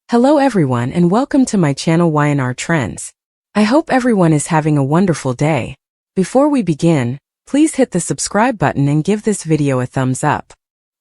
Hello everyone and welcome to my channel Y&R Trends. I hope everyone is having a wonderful day. Before we begin, please hit the subscribe button and give this video a thumbs up.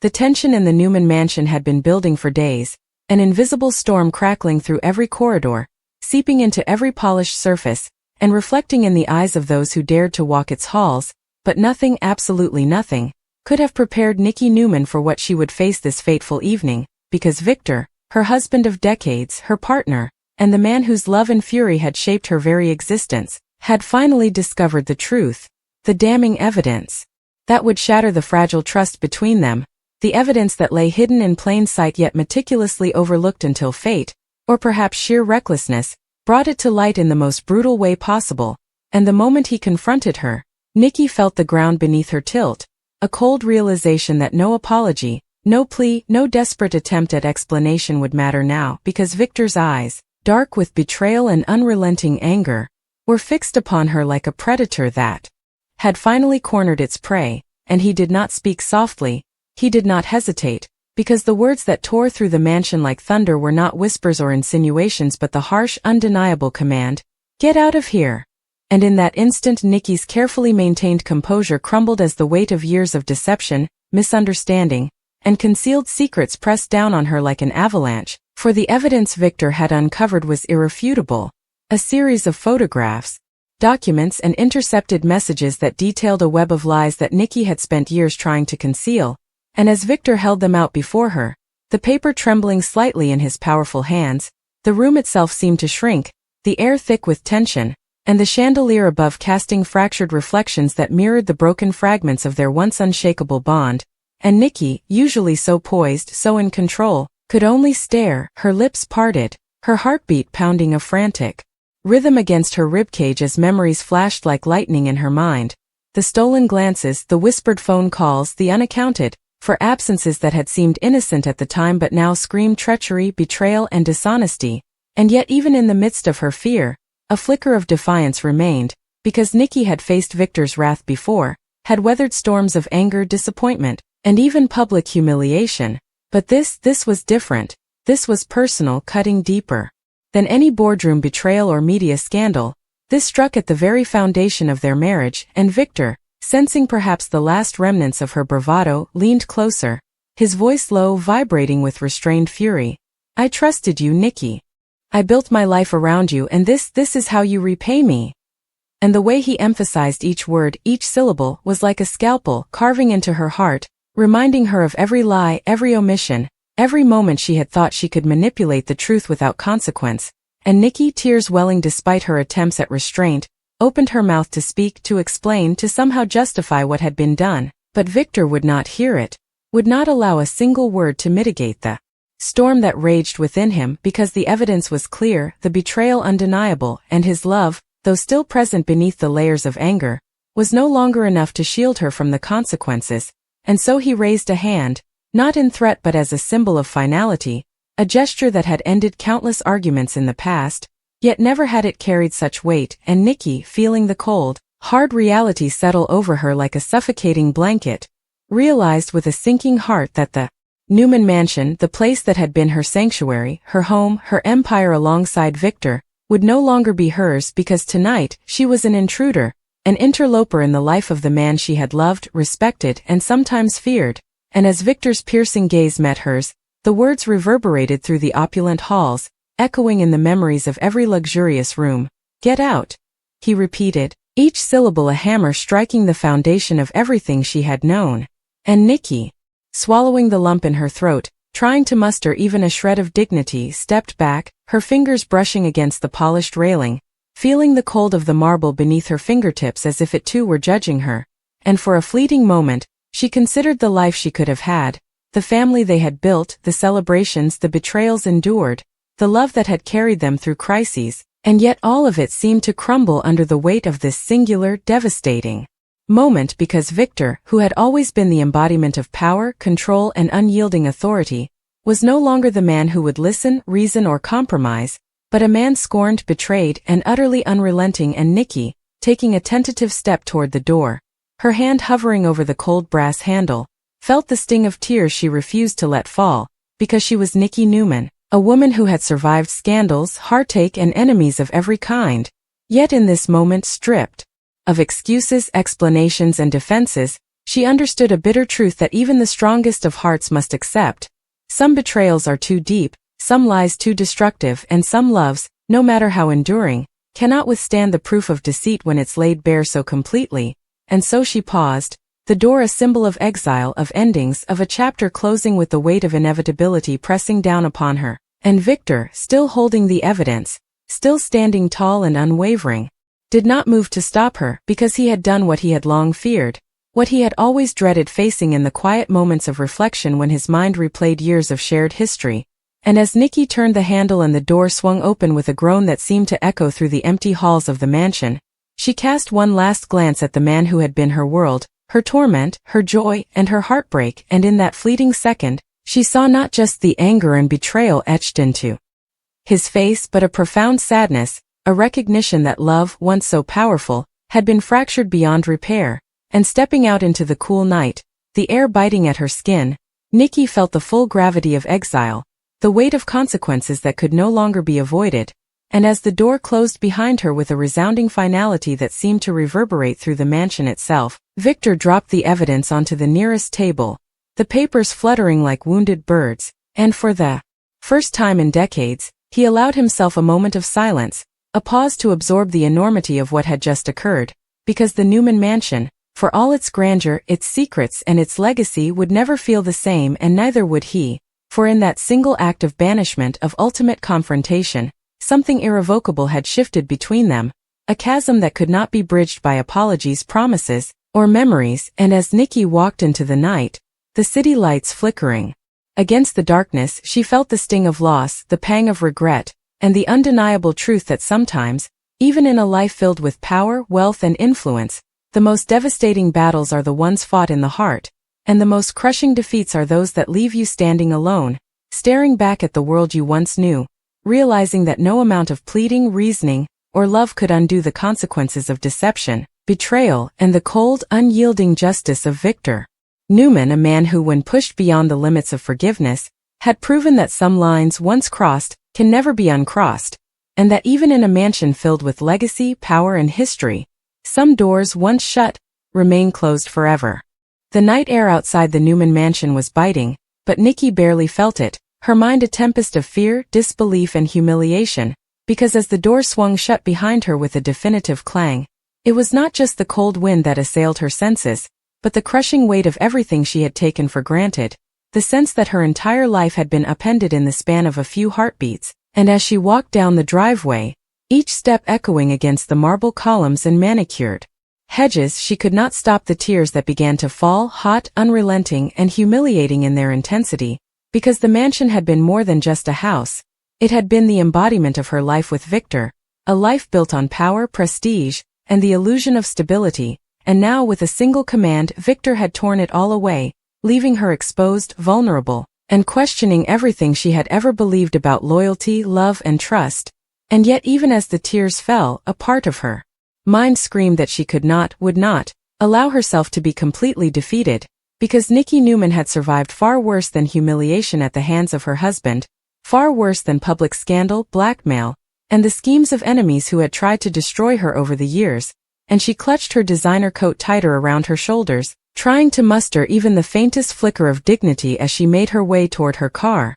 The tension in the Newman mansion had been building for days, an invisible storm crackling through every corridor, seeping into every polished surface, and reflecting in the eyes of those who dared to walk its halls, but nothing, absolutely nothing, could have prepared Nikki Newman for what she would face this fateful evening, because Victor, her husband of decades, her partner, and the man whose love and fury had shaped her very existence, had finally discovered the truth, the damning evidence that would shatter the fragile trust between them, the evidence that lay hidden in plain sight yet meticulously overlooked until fate, or perhaps sheer recklessness, brought it to light in the most brutal way possible. And the moment he confronted her, Nikki felt the ground beneath her tilt, a cold realization that no apology, no plea, no desperate attempt at explanation would matter now, because Victor's eyes, dark with betrayal and unrelenting anger, were fixed upon her like a predator that had finally cornered its prey. And he did not speak softly, he did not hesitate, because the words that tore through the mansion like thunder were not whispers or insinuations but the harsh, undeniable command, "Get out of here!" And in that instant Nikki's carefully maintained composure crumbled as the weight of years of deception, misunderstanding, and concealed secrets pressed down on her like an avalanche, for the evidence Victor had uncovered was irrefutable. A series of photographs, documents and intercepted messages that detailed a web of lies that Nikki had spent years trying to conceal, and as Victor held them out before her, the paper trembling slightly in his powerful hands, the room itself seemed to shrink, the air thick with tension, and the chandelier above casting fractured reflections that mirrored the broken fragments of their once unshakable bond. And Nikki, usually so poised, so in control, could only stare, her lips parted, her heartbeat pounding a frantic rhythm against her ribcage as memories flashed like lightning in her mind. The stolen glances, the whispered phone calls, the unaccounted for absences that had seemed innocent at the time but now screamed treachery, betrayal, and dishonesty. And yet even in the midst of her fear, a flicker of defiance remained, because Nikki had faced Victor's wrath before, had weathered storms of anger, disappointment, and even public humiliation. But this was different. This was personal, cutting deeper than any boardroom betrayal or media scandal. This struck at the very foundation of their marriage, and Victor, sensing perhaps the last remnants of her bravado, leaned closer, his voice low, vibrating with restrained fury. "I trusted you, Nikki. I built my life around you, and this is how you repay me." And the way he emphasized each word, each syllable, was like a scalpel carving into her heart, reminding her of every lie, every omission, every moment she had thought she could manipulate the truth without consequence. And Nikki, tears welling despite her attempts at restraint, opened her mouth to speak, to explain, to somehow justify what had been done, but Victor would not hear it, would not allow a single word to mitigate the storm that raged within him, because the evidence was clear, the betrayal undeniable, and his love, though still present beneath the layers of anger, was no longer enough to shield her from the consequences. And so he raised a hand, not in threat but as a symbol of finality, a gesture that had ended countless arguments in the past, yet never had it carried such weight. And Nikki, feeling the cold, hard reality settle over her like a suffocating blanket, realized with a sinking heart that the Newman mansion, the place that had been her sanctuary, her home, her empire alongside Victor, would no longer be hers, because tonight she was an intruder, an interloper in the life of the man she had loved, respected, and sometimes feared. And as Victor's piercing gaze met hers, the words reverberated through the opulent halls, echoing in the memories of every luxurious room. "Get out," he repeated, each syllable a hammer striking the foundation of everything she had known. And Nikki, swallowing the lump in her throat, trying to muster even a shred of dignity, stepped back, her fingers brushing against the polished railing, feeling the cold of the marble beneath her fingertips as if it too were judging her. And for a fleeting moment, she considered the life she could have had, the family they had built, the celebrations, the betrayals endured, the love that had carried them through crises, and yet all of it seemed to crumble under the weight of this singular, devastating moment, because Victor, who had always been the embodiment of power, control, and unyielding authority, was no longer the man who would listen, reason, or compromise, but a man scorned, betrayed, and utterly unrelenting. And Nikki, taking a tentative step toward the door, her hand hovering over the cold brass handle, felt the sting of tears she refused to let fall, because she was Nikki Newman, A woman who had survived scandals, heartache, and enemies of every kind. Yet in this moment, stripped of excuses, explanations, and defenses, she understood a bitter truth that even the strongest of hearts must accept. Some betrayals are too deep, some lies too destructive, and some loves, no matter how enduring, cannot withstand the proof of deceit when it's laid bare so completely. And so she paused, the door a symbol of exile, of endings, of a chapter closing with the weight of inevitability pressing down upon her. And Victor, still holding the evidence, still standing tall and unwavering, did not move to stop her, because he had done what he had long feared, what he had always dreaded facing in the quiet moments of reflection when his mind replayed years of shared history. And as Nikki turned the handle and the door swung open with a groan that seemed to echo through the empty halls of the mansion, she cast one last glance at the man who had been her world, her torment, her joy, and her heartbreak, and in that fleeting second, she saw not just the anger and betrayal etched into his face but a profound sadness, a recognition that love, once so powerful, had been fractured beyond repair. And stepping out into the cool night, the air biting at her skin, Nikki felt the full gravity of exile, the weight of consequences that could no longer be avoided. And as the door closed behind her with a resounding finality that seemed to reverberate through the mansion itself, Victor dropped the evidence onto the nearest table, the papers fluttering like wounded birds, and for the first time in decades, he allowed himself a moment of silence, a pause to absorb the enormity of what had just occurred, because the Newman mansion, for all its grandeur, its secrets, and its legacy, would never feel the same, and neither would he, for in that single act of banishment, of ultimate confrontation, something irrevocable had shifted between them, a chasm that could not be bridged by apologies, promises, or memories. And as Nikki walked into the night, the city lights flickering against the darkness, she felt the sting of loss, the pang of regret, and the undeniable truth that sometimes, even in a life filled with power, wealth, and influence, the most devastating battles are the ones fought in the heart, and the most crushing defeats are those that leave you standing alone, staring back at the world you once knew, realizing that no amount of pleading, reasoning, or love could undo the consequences of deception, betrayal, and the cold, unyielding justice of Victor Newman, a man who, when pushed beyond the limits of forgiveness, had proven that some lines once crossed can never be uncrossed, and that even in a mansion filled with legacy, power, and history, some doors once shut remain closed forever. The night air outside the Newman mansion was biting, but Nikki barely felt it, her mind a tempest of fear, disbelief, and humiliation, because as the door swung shut behind her with a definitive clang, it was not just the cold wind that assailed her senses, but the crushing weight of everything she had taken for granted, the sense that her entire life had been upended in the span of a few heartbeats. And as she walked down the driveway, each step echoing against the marble columns and manicured hedges, she could not stop the tears that began to fall, hot, unrelenting, and humiliating in their intensity, because the mansion had been more than just a house. It had been the embodiment of her life with Victor, a life built on power, prestige, and the illusion of stability, and now with a single command Victor had torn it all away, leaving her exposed, vulnerable, and questioning everything she had ever believed about loyalty, love, and trust. And yet even as the tears fell, a part of her mind screamed that she could not, would not, allow herself to be completely defeated, because Nikki Newman had survived far worse than humiliation at the hands of her husband, far worse than public scandal, blackmail, and the schemes of enemies who had tried to destroy her over the years, and she clutched her designer coat tighter around her shoulders, trying to muster even the faintest flicker of dignity as she made her way toward her car,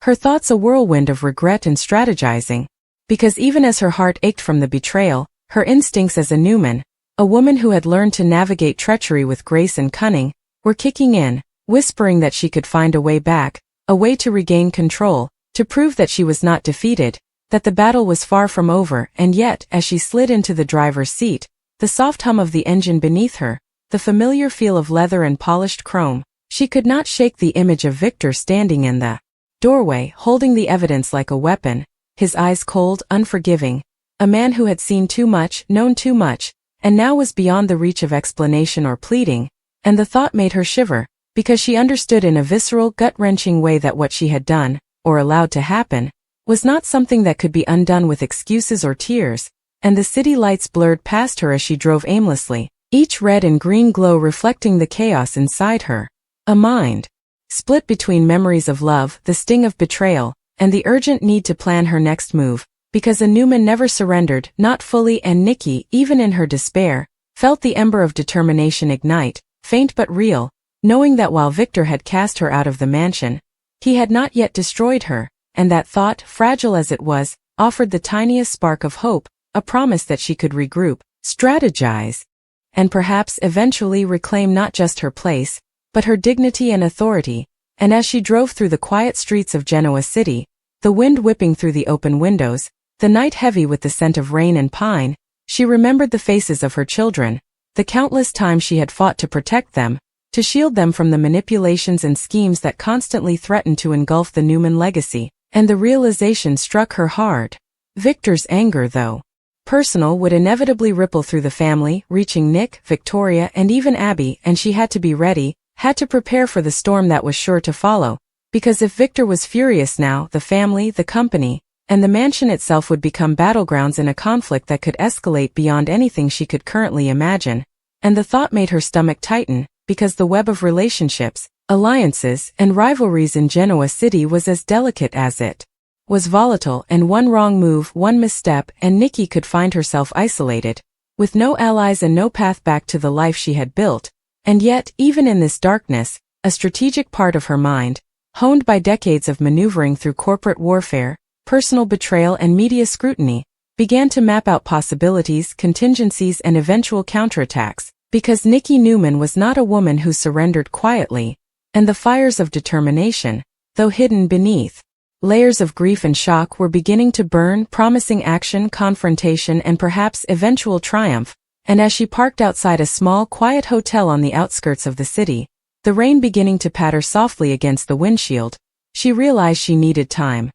her thoughts a whirlwind of regret and strategizing. Because even as her heart ached from the betrayal, her instincts as a Newman, a woman who had learned to navigate treachery with grace and cunning, were kicking in, whispering that she could find a way back, a way to regain control, to prove that she was not defeated, that the battle was far from over. And yet, as she slid into the driver's seat, the soft hum of the engine beneath her, the familiar feel of leather and polished chrome, she could not shake the image of Victor standing in the doorway, holding the evidence like a weapon, his eyes cold, unforgiving, a man who had seen too much, known too much, and now was beyond the reach of explanation or pleading. And the thought made her shiver, because she understood in a visceral, gut-wrenching way that what she had done, or allowed to happen, was not something that could be undone with excuses or tears. And the city lights blurred past her as she drove aimlessly, each red and green glow reflecting the chaos inside her. A mind split between memories of love, the sting of betrayal, and the urgent need to plan her next move, because a Newman never surrendered, not fully, and Nikki, even in her despair, felt the ember of determination ignite, faint but real, knowing that while Victor had cast her out of the mansion, he had not yet destroyed her, and that thought, fragile as it was, offered the tiniest spark of hope, a promise that she could regroup, strategize, and perhaps eventually reclaim not just her place, but her dignity and authority. And as she drove through the quiet streets of Genoa City, the wind whipping through the open windows, the night heavy with the scent of rain and pine, she remembered the faces of her children, the countless times she had fought to protect them, to shield them from the manipulations and schemes that constantly threatened to engulf the Newman legacy, and the realization struck her hard. Victor's anger, though personal, would inevitably ripple through the family, reaching Nick, Victoria, and even Abby, and she had to be ready, had to prepare for the storm that was sure to follow, because if Victor was furious now, the family, the company, and the mansion itself would become battlegrounds in a conflict that could escalate beyond anything she could currently imagine, and the thought made her stomach tighten, because the web of relationships, alliances, and rivalries in Genoa City was as delicate as it was volatile, and one wrong move, one misstep, and Nikki could find herself isolated, with no allies and no path back to the life she had built. And yet, even in this darkness, a strategic part of her mind, honed by decades of maneuvering through corporate warfare, personal betrayal, and media scrutiny, began to map out possibilities, contingencies, and eventual counterattacks, because Nikki Newman was not a woman who surrendered quietly, and the fires of determination, though hidden beneath layers of grief and shock, were beginning to burn, promising action, confrontation, and perhaps eventual triumph. And as she parked outside a small, quiet hotel on the outskirts of the city, the rain beginning to patter softly against the windshield, she realized she needed time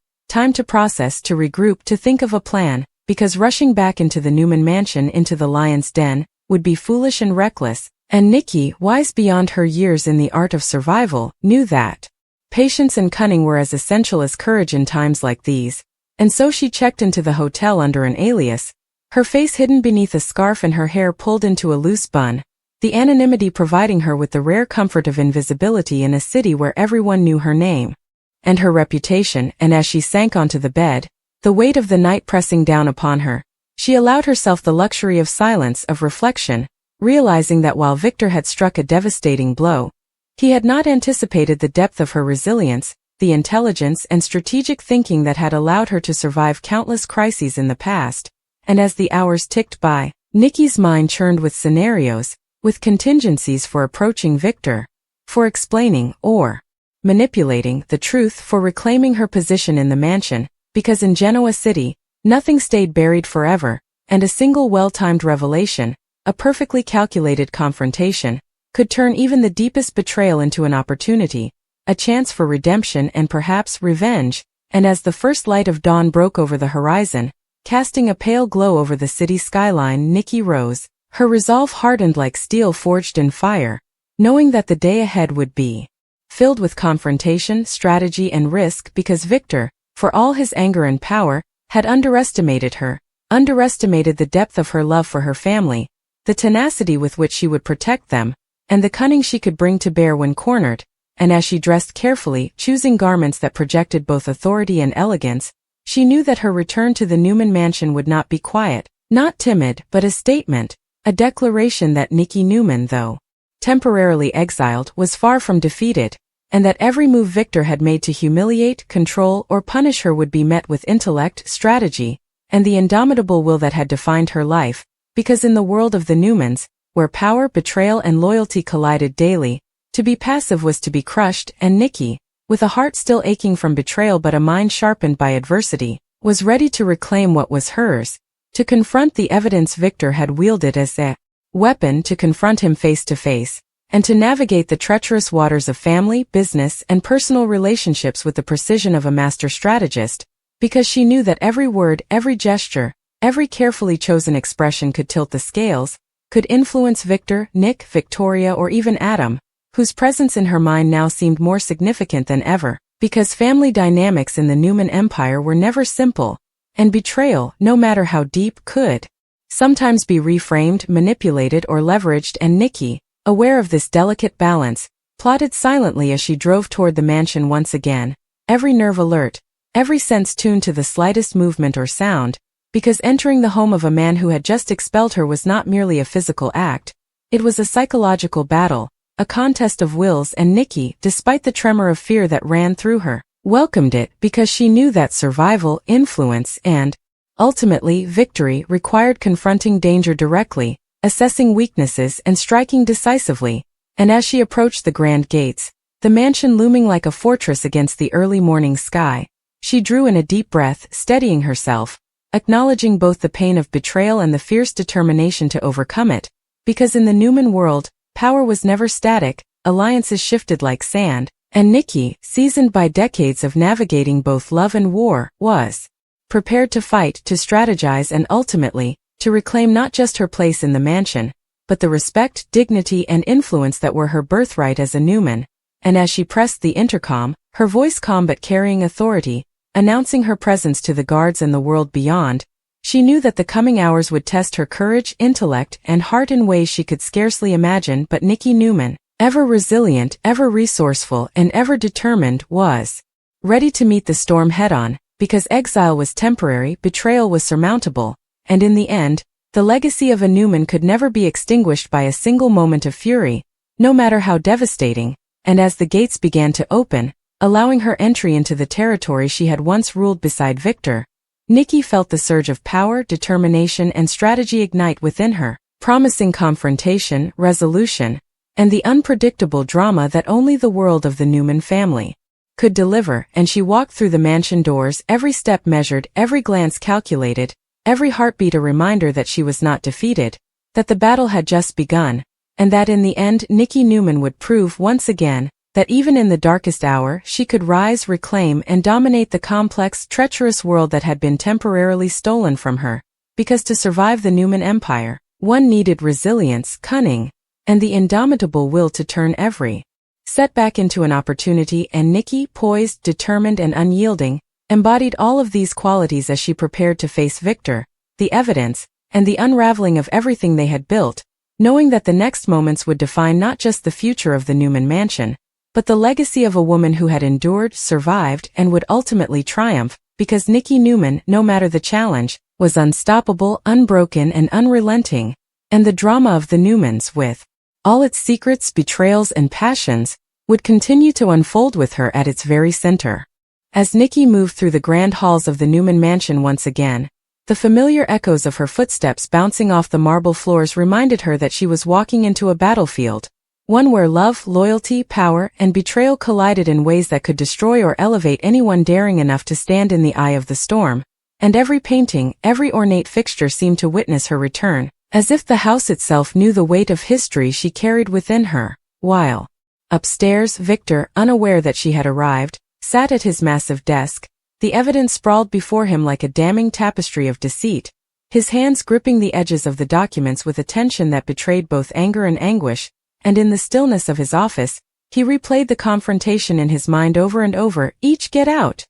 to process, to regroup, to think of a plan, because rushing back into the Newman mansion, into the lion's den, would be foolish and reckless, and Nikki, wise beyond her years in the art of survival, knew that patience and cunning were as essential as courage in times like these, and so she checked into the hotel under an alias, her face hidden beneath a scarf and her hair pulled into a loose bun, the anonymity providing her with the rare comfort of invisibility in a city where everyone knew her name and her reputation. And as she sank onto the bed, the weight of the night pressing down upon her, she allowed herself the luxury of silence, of reflection, realizing that while Victor had struck a devastating blow, he had not anticipated the depth of her resilience, the intelligence and strategic thinking that had allowed her to survive countless crises in the past. And as the hours ticked by, Nikki's mind churned with scenarios, with contingencies for approaching Victor, for explaining or manipulating the truth, for reclaiming her position in the mansion, because in Genoa City, nothing stayed buried forever, and a single well-timed revelation, a perfectly calculated confrontation, could turn even the deepest betrayal into an opportunity, a chance for redemption and perhaps revenge. And as the first light of dawn broke over the horizon, casting a pale glow over the city skyline, Nikki rose, her resolve hardened like steel forged in fire, knowing that the day ahead would be filled with confrontation, strategy, and risk, because Victor, for all his anger and power, had underestimated her, underestimated the depth of her love for her family, the tenacity with which she would protect them, and the cunning she could bring to bear when cornered. And as she dressed carefully, choosing garments that projected both authority and elegance, she knew that her return to the Newman mansion would not be quiet, not timid, but a statement, a declaration that Nikki Newman, though temporarily exiled, was far from defeated, and that every move Victor had made to humiliate, control, or punish her would be met with intellect, strategy, and the indomitable will that had defined her life, because in the world of the Newmans, where power, betrayal, and loyalty collided daily, to be passive was to be crushed, and Nikki, with a heart still aching from betrayal but a mind sharpened by adversity, was ready to reclaim what was hers, to confront the evidence Victor had wielded as a weapon, to confront him face to face, and to navigate the treacherous waters of family, business, and personal relationships with the precision of a master strategist, because she knew that every word, every gesture, every carefully chosen expression could tilt the scales, could influence Victor, Nick, Victoria, or even Adam, whose presence in her mind now seemed more significant than ever, because family dynamics in the Newman Empire were never simple, and betrayal, no matter how deep, could sometimes be reframed, manipulated, or leveraged. And Nikki, aware of this delicate balance, plotted silently as she drove toward the mansion once again, every nerve alert, every sense tuned to the slightest movement or sound, because entering the home of a man who had just expelled her was not merely a physical act, it was a psychological battle, a contest of wills, and Nikki, despite the tremor of fear that ran through her, welcomed it because she knew that survival, influence, and, ultimately, victory required confronting danger directly, assessing weaknesses, and striking decisively. And as she approached the grand gates, the mansion looming like a fortress against the early morning sky, she drew in a deep breath, steadying herself, acknowledging both the pain of betrayal and the fierce determination to overcome it, because in the Newman world, power was never static, alliances shifted like sand, and Nikki, seasoned by decades of navigating both love and war, was prepared to fight, to strategize, and ultimately, to reclaim not just her place in the mansion, but the respect, dignity, and influence that were her birthright as a Newman. And as she pressed the intercom, her voice calm but carrying authority, announcing her presence to the guards and the world beyond, she knew that the coming hours would test her courage, intellect, and heart in ways she could scarcely imagine. But Nikki Newman, ever resilient, ever resourceful, and ever determined, was ready to meet the storm head-on, because exile was temporary, betrayal was surmountable, and in the end, the legacy of a Newman could never be extinguished by a single moment of fury, no matter how devastating. And as the gates began to open, allowing her entry into the territory she had once ruled beside Victor, Nikki felt the surge of power, determination, and strategy ignite within her, promising confrontation, resolution, and the unpredictable drama that only the world of the Newman family could deliver. And she walked through the mansion doors, every step measured, every glance calculated, every heartbeat a reminder that she was not defeated, that the battle had just begun, and that in the end Nikki Newman would prove once again that even in the darkest hour she could rise, reclaim, and dominate the complex, treacherous world that had been temporarily stolen from her, because to survive the Newman Empire, one needed resilience, cunning, and the indomitable will to turn every setback into an opportunity. And Nikki, poised, determined, and unyielding, embodied all of these qualities as she prepared to face Victor, the evidence, and the unraveling of everything they had built, knowing that the next moments would define not just the future of the Newman mansion, but the legacy of a woman who had endured, survived, and would ultimately triumph, because Nikki Newman, no matter the challenge, was unstoppable, unbroken, and unrelenting, and the drama of the Newmans, with all its secrets, betrayals, and passions, would continue to unfold with her at its very center. As Nikki moved through the grand halls of the Newman mansion once again, the familiar echoes of her footsteps bouncing off the marble floors reminded her that she was walking into a battlefield, one where love, loyalty, power, and betrayal collided in ways that could destroy or elevate anyone daring enough to stand in the eye of the storm. And every painting, every ornate fixture seemed to witness her return, as if the house itself knew the weight of history she carried within her. While upstairs, Victor, unaware that she had arrived, sat at his massive desk, the evidence sprawled before him like a damning tapestry of deceit, his hands gripping the edges of the documents with a tension that betrayed both anger and anguish. And in the stillness of his office, he replayed the confrontation in his mind over and over, each "get out,"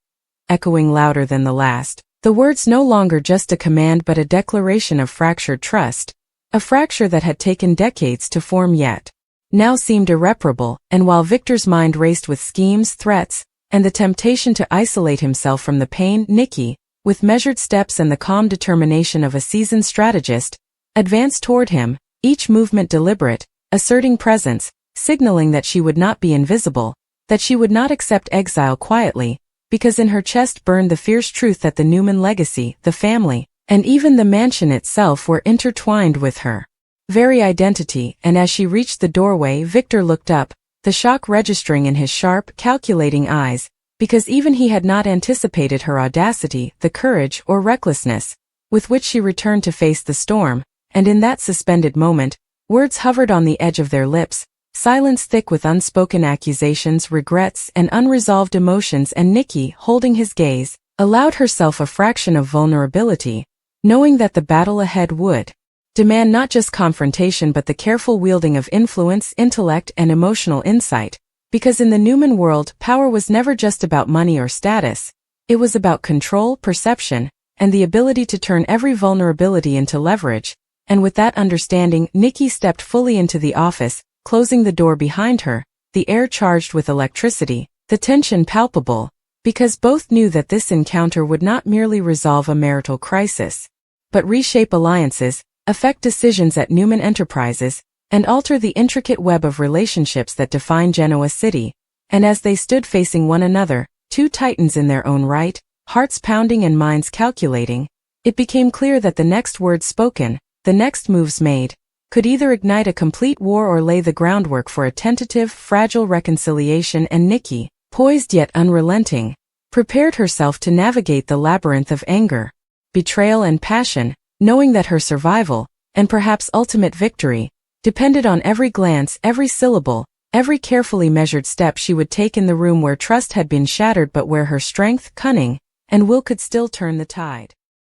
echoing louder than the last, the words no longer just a command but a declaration of fractured trust, a fracture that had taken decades to form yet now seemed irreparable. And while Victor's mind raced with schemes, threats, and the temptation to isolate himself from the pain, Nikki, with measured steps and the calm determination of a seasoned strategist, advanced toward him, each movement deliberate, asserting presence, signaling that she would not be invisible, that she would not accept exile quietly, because in her chest burned the fierce truth that the Newman legacy, the family, and even the mansion itself were intertwined with her very identity. And as she reached the doorway, Victor looked up, the shock registering in his sharp, calculating eyes, because even he had not anticipated her audacity, the courage or recklessness with which she returned to face the storm. And in that suspended moment, words hovered on the edge of their lips, silence thick with unspoken accusations, regrets, and unresolved emotions. And Nikki, holding his gaze, allowed herself a fraction of vulnerability, knowing that the battle ahead would demand not just confrontation but the careful wielding of influence, intellect, and emotional insight, because in the Newman world, power was never just about money or status. It was about control, perception, and the ability to turn every vulnerability into leverage. And with that understanding, Nikki stepped fully into the office, closing the door behind her, the air charged with electricity, the tension palpable, because both knew that this encounter would not merely resolve a marital crisis, but reshape alliances, affect decisions at Newman Enterprises, and alter the intricate web of relationships that define Genoa City. And as they stood facing one another, two titans in their own right, hearts pounding and minds calculating, it became clear that the next words spoken, the next moves made, could either ignite a complete war or lay the groundwork for a tentative, fragile reconciliation. And Nikki, poised yet unrelenting, prepared herself to navigate the labyrinth of anger, betrayal and passion, knowing that her survival, and perhaps ultimate victory, depended on every glance, every syllable, every carefully measured step she would take in the room where trust had been shattered but where her strength, cunning, and will could still turn the tide.